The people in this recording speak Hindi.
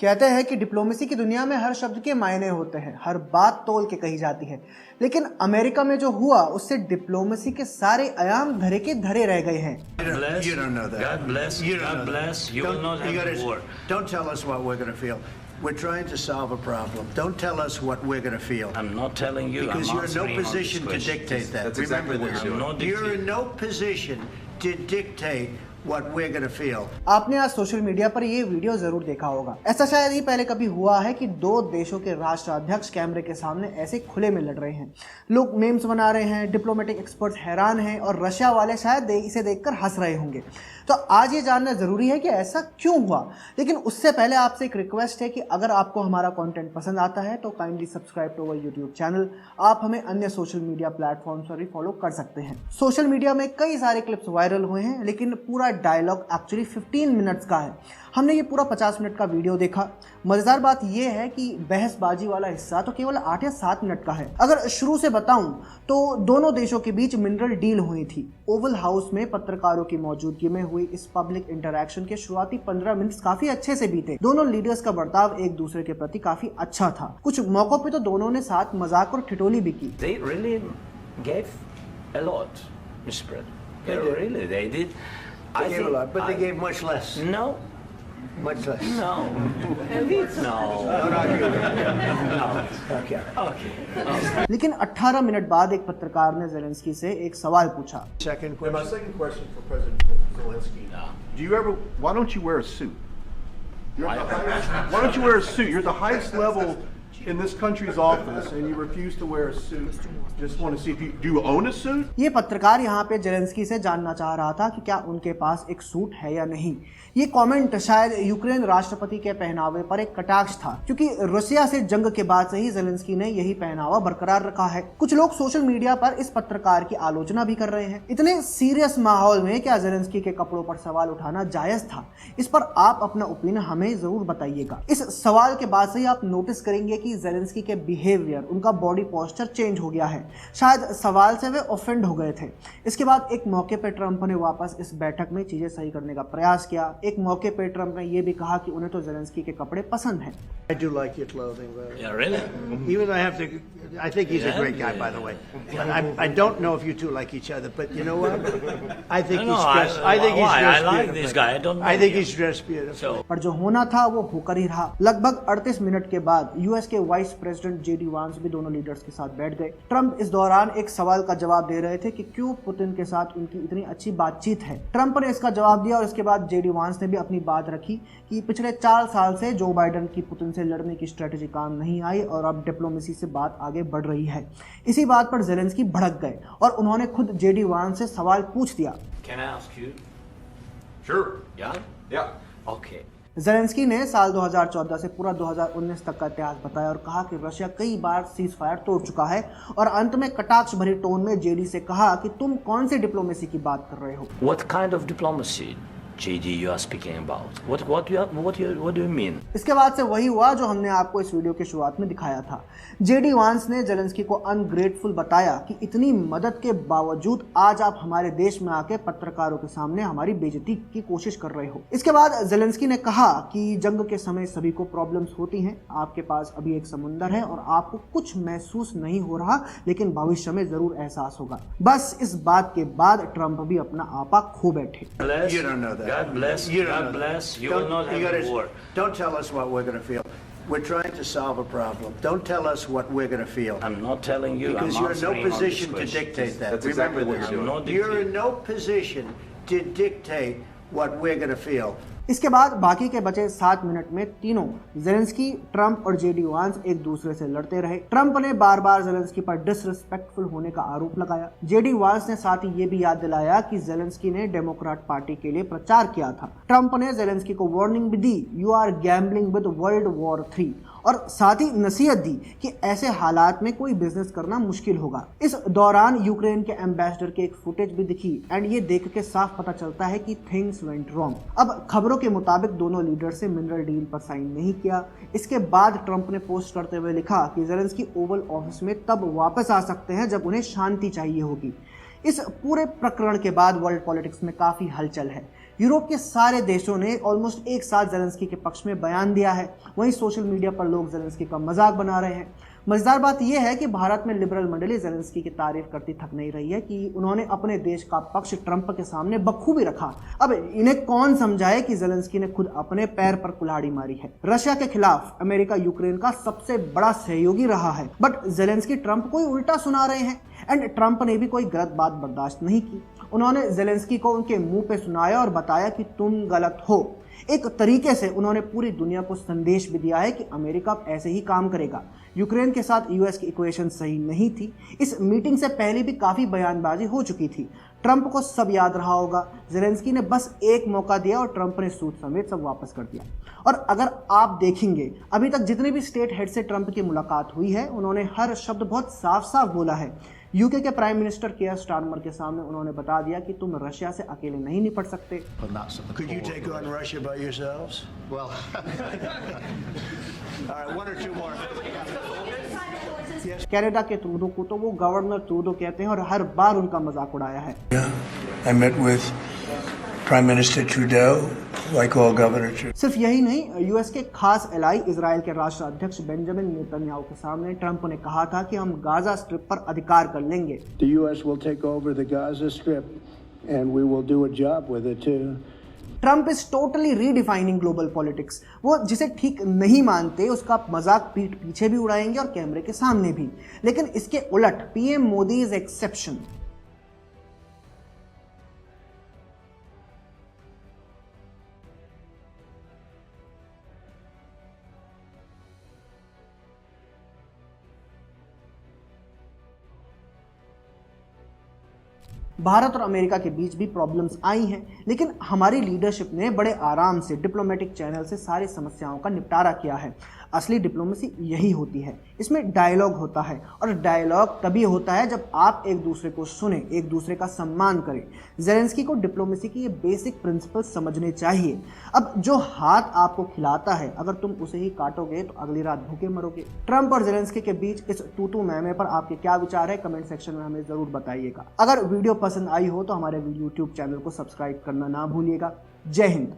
कहते हैं कि डिप्लोमेसी की दुनिया में हर शब्द के मायने होते हैं, हर बात तोल के कही जाती है। लेकिन अमेरिका में जो हुआ उससे डिप्लोमेसी के सारे आयाम धरे के धरे रह गए हैं। You don't know that. God bless. You don't God know that. bless. You will not you have gotta- war. Don't tell us what we're going to feel. We're trying to solve a problem. Don't tell us what we're going to feel. I'm not telling you. Because I'm you're in no answering on this position to question. dictate that. That's exactly Remember what this. you're doing. You're in no position to dictate what we're going to feel. आपने आज सोशल मीडिया पर ये वीडियो जरूर देखा होगा। ऐसा शायद ही पहले कभी हुआ है कि दो देशों के राष्ट्राध्यक्ष कैमरे के सामने ऐसे खुले में लड़ रहे हैं। लोग मेम्स बना रहे हैं, डिप्लोमेटिक एक्सपर्ट्स हैरान हैं और रशिया वाले शायद इसे देखकर हंस रहे होंगे। तो आज ये जानना जरूरी है कि ऐसा क्यों हुआ। लेकिन उससे पहले आपसे एक रिक्वेस्ट है कि अगर आपको हमारा कंटेंट पसंद आता है तो kindly subscribe to our YouTube channel. आप हमें अन्य सोशल मीडिया प्लेटफॉर्म्स पर भी फॉलो कर सकते हैं। सोशल मीडिया में कई सारे क्लिप्स वायरल हुए हैं, लेकिन पूरा डायलॉग एक्चुअली 15 मिनट्स का है। हमने ये पूरा 50 मिनट का वीडियो देखा। मजेदार बात यह है कि बहसबाजी वाला हिस्सा तो केवल 8 या 7 मिनट का है। अगर शुरू से बताऊं तो दोनों देशों के बीच मिनरल डील हुई थी। ओवल हाउस में पत्रकारों की मौजूदगी में हुई इस पब्लिक इंटरैक्शन के शुरुआती 15 मिनट काफी अच्छे से बीते। दोनों लीडर्स का बर्ताव एक दूसरे के प्रति काफी अच्छा था। कुछ मौकों पे तो दोनों ने साथ मजाक और ठिठोली भी की। They really gave a lot, Mr. President. Really, they did. They gave a lot, but they gave much less. No. Much less. No. No. Okay. Okay. लेकिन 18 मिनट बाद एक पत्रकार ने ज़ेलेंस्की से एक सवाल पूछा। Second My question. second question for President Zelensky. Do you ever? Why don't you wear a suit? Why don't you wear a suit? You're at the highest level in this country's office, and you refuse to wear a suit. Just want to see if you do you own a suit? ये पत्रकार यहाँ पे ज़ेलेंस्की से जानना चाह रहा था कि क्या उनके पास एक सूट है या नहीं। ये कमेंट शायद यूक्रेन राष्ट्रपति के पहनावे पर एक कटाक्ष था, क्योंकि रशिया से जंग के बाद से ही ज़ेलेंस्की ने यही पहनावा बरकरार रखा है। कुछ लोग सोशल मीडिया पर इस पत्रकार की आलोचना भी कर रहे हैं। इतने सीरियस माहौल में क्या ज़ेलेंस्की के कपड़ों पर सवाल उठाना जायज था? इस पर आप अपना ओपिनियन हमें जरूर बताइएगा। इस सवाल के बाद से ही आप नोटिस करेंगे कि ज़ेलेंस्की के बिहेवियर, उनका बॉडी पोस्चर चेंज हो गया है। शायद सवाल से वे ऑफेंड हो गए थे। इसके बाद एक मौके पर ट्रंप ने वापस इस बैठक में चीजें सही करने का प्रयास किया। एक मौके पर ट्रंप ने यह भी कहा कि उन्हें तो ज़ेलेंस्की के कपड़े पसंद हैं। I do like your clothing, but Yeah, really? even I have to. I think he's a great guy, by the way. I don't know if you two like each other, but you know what? I think No, he's no, dressed. I think he's why? I dressed like beautifully. this guy. I don't know I think him. he's dressed beautifully. So, पर जो होना था वो होकर ही रहा। लगभग 38 मिनट के बाद यूएस के वाइस प्रेसिडेंट जेडी वांस भी दोनों लीडर्स के साथ बैठ गए। ट्रंप इस दौरान एक सवाल का जवाब दे रहे थे कि क्यों पुतिन के साथ उनकी इतनी अच्छी बातचीत है। ट्रंप ने इसका जवाब दिया और इसके बाद जेडी वांस ने भी अपनी बात रखी कि पिछले 4 साल से जो बाइडेन की पुतिन से लड़ने की स्ट्रेटेजी काम नहीं आई और अब डिप्लोमेसी से बात आगे बढ़ रही है। इसी बात पर ज़ेलेंस्की भड़क गए और उन्होंने खुद जेडी वांस से सवाल पूछ दिया। can I ask you? Sure. Yeah? Yeah. Okay. Zelensky ने साल 2014 से पूरा 2019 तक का इतिहास बताया और कहा कि रशिया कई बार सीज फायर तोड़ चुका है और अंत में कटाक्ष भरी टोन में जेडी से कहा कि तुम कौन सी डिप्लोमेसी की बात कर रहे हो। What kind of diplomacy, JD, you are speaking about? What do you mean? इसके बाद से वही हुआ जो हमने आपको इस वीडियो के शुरुआत में दिखाया था। जेडी वांस ने ज़ेलेंस्की को अनग्रेटफुल बताया कि इतनी मदद के बावजूद आज आप हमारे देश में आके पत्रकारों के सामने हमारी बेइज्जती की कोशिश कर रहे हो। इसके बाद ज़ेलेंस्की ने कहा कि जंग के समय सभी को प्रॉब्लम्स होती हैं, आपके पास अभी एक समुंदर है और आपको कुछ महसूस नहीं हो रहा, लेकिन भविष्य में जरूर एहसास होगा। बस इस बात के बाद ट्रंप भी अपना आपा खो बैठे। Bless. You don't know that. God bless. You don't God know bless. that. You will not you have gotta- war. Don't tell us what we're going to feel. We're trying to solve a problem. Don't tell us what we're going to feel. I'm not telling you. Because I'm you're in no answering on this position to question. dictate that. That's Remember exactly what this. you're doing. No You're dictate. in no position to dictate what we're going to feel. इसके बाद बाकी के बचे 7 मिनट में तीनों ज़ेलेंस्की, ट्रंप और जेडी वांस एक दूसरे से लड़ते रहे। ट्रंप ने बार बार ज़ेलेंस्की पर डिसरिस्पेक्टफुल होने का आरोप लगाया। जेडी वांस ने साथ ही ये भी याद दिलाया कि ज़ेलेंस्की ने डेमोक्रेट पार्टी के लिए प्रचार किया था। ट्रंप ने ज़ेलेंस्की को वार्निंग भी दी, you are gambling with world war 3, और साथ ही नसीहत दी कि ऐसे हालात में कोई बिजनेस करना मुश्किल होगा। इस दौरान यूक्रेन के एम्बेसडर की एक फुटेज भी दिखी एंड ये देख के साफ पता चलता है कि थिंग्स वेंट रॉन्ग। अब खबरों के मुताबिक दोनों लीडर से मिनरल डील पर साइन नहीं किया। इसके बाद ट्रंप ने पोस्ट करते हुए लिखा कि ज़ेलेंस्की ओवल ऑफिस में तब वापस आ सकते हैं जब उन्हें शांति चाहिए होगी। इस पूरे प्रकरण के बाद वर्ल्ड पॉलिटिक्स में काफी हलचल है। यूरोप के सारे देशों ने ऑलमोस्ट एक साथ ज़ेलेंस्की के पक्ष में बयान दिया है। वहीं सोशल मीडिया पर लोग ज़ेलेंस्की का मजाक बना रहे हैं। मजेदार बात यह है कि भारत में लिबरल मंडली ज़ेलेंस्की की तारीफ करती थक नहीं रही है कि उन्होंने अपने देश का पक्ष ट्रंप के सामने बखूबी रखा। अब इन्हें कौन समझाए कि ज़ेलेंस्की ने खुद अपने पैर पर कुल्हाड़ी मारी है। रशिया के खिलाफ अमेरिका यूक्रेन का सबसे बड़ा सहयोगी रहा है, बट ज़ेलेंस्की ट्रंप को उल्टा सुना रहे हैं एंड ट्रंप ने भी कोई गलत बात बर्दाश्त नहीं की। उन्होंने ज़ेलेंस्की को उनके मुंह पे सुनाया और बताया कि तुम गलत हो। एक तरीके से उन्होंने पूरी दुनिया को संदेश भी दिया है कि अमेरिका ऐसे ही काम करेगा। यूक्रेन के साथ यूएस की इक्वेशन सही नहीं थी। इस मीटिंग से पहले भी काफ़ी बयानबाजी हो चुकी थी। ट्रंप को सब याद रहा होगा, ज़ेलेंस्की ने बस एक मौका दिया और ट्रंप ने सूद समेत सब वापस कर दिया। और अगर आप देखेंगे अभी तक जितने भी स्टेट हेड से ट्रंप की मुलाकात हुई है, उन्होंने हर शब्द बहुत साफ साफ बोला है। यूके के प्राइम मिनिस्टर केयर स्टारमर के सामने उन्होंने बता दिया कि तुम रशिया से अकेले नहीं निपट सकते। Could you take on Russia by yourselves? Well, All right, one or two more. Canada के ट्रूडो को तो वो गवर्नर ट्रूडो कहते हैं और हर बार उनका मजाक उड़ाया है। I met with Prime Minister Trudeau, like all governors. सिर्फ यही नहीं, यूएस के खास एलाई इजराइल के राष्ट्राध्यक्ष बेंजामिन नेतन्याहू के सामने ट्रंप ने कहा था कि हम गाजा स्ट्रिप पर अधिकार कर लेंगे। The U.S. will take over the Gaza Strip, and we will do a job with it too. Trump is totally redefining global politics. वो जिसे ठीक नहीं मानते उसका मजाक पीठ पीछे भी उड़ाएंगे और कैमरे के सामने भी। लेकिन इसके उलट PM Modi is exception. Bharat और अमेरिका के बीच भी प्रॉब्लम्स आई हैं, लेकिन हमारी लीडरशिप ने बड़े आराम से डिप्लोमेटिक चैनल से सारी समस्याओं का निपटारा किया है। असली डिप्लोमेसी यही होती है, इसमें डायलॉग होता है और डायलॉग तभी होता है जब आप एक दूसरे को सुने, एक दूसरे का सम्मान करें। ज़ेलेंस्की को डिप्लोमेसी की ये बेसिक प्रिंसिपल्स समझने चाहिए। अब जो हाथ आपको खिलाता है, अगर तुम उसे ही काटोगे तो अगली रात भूखे मरोगे। ट्रंप और ज़ेलेंस्की के बीच इस तू मैं पर आपके क्या विचार है, कमेंट सेक्शन में हमें ज़रूर बताइएगा। अगर वीडियो पसंद आई हो तो हमारे यूट्यूब चैनल को सब्सक्राइब करना ना भूलिएगा। जय हिंद।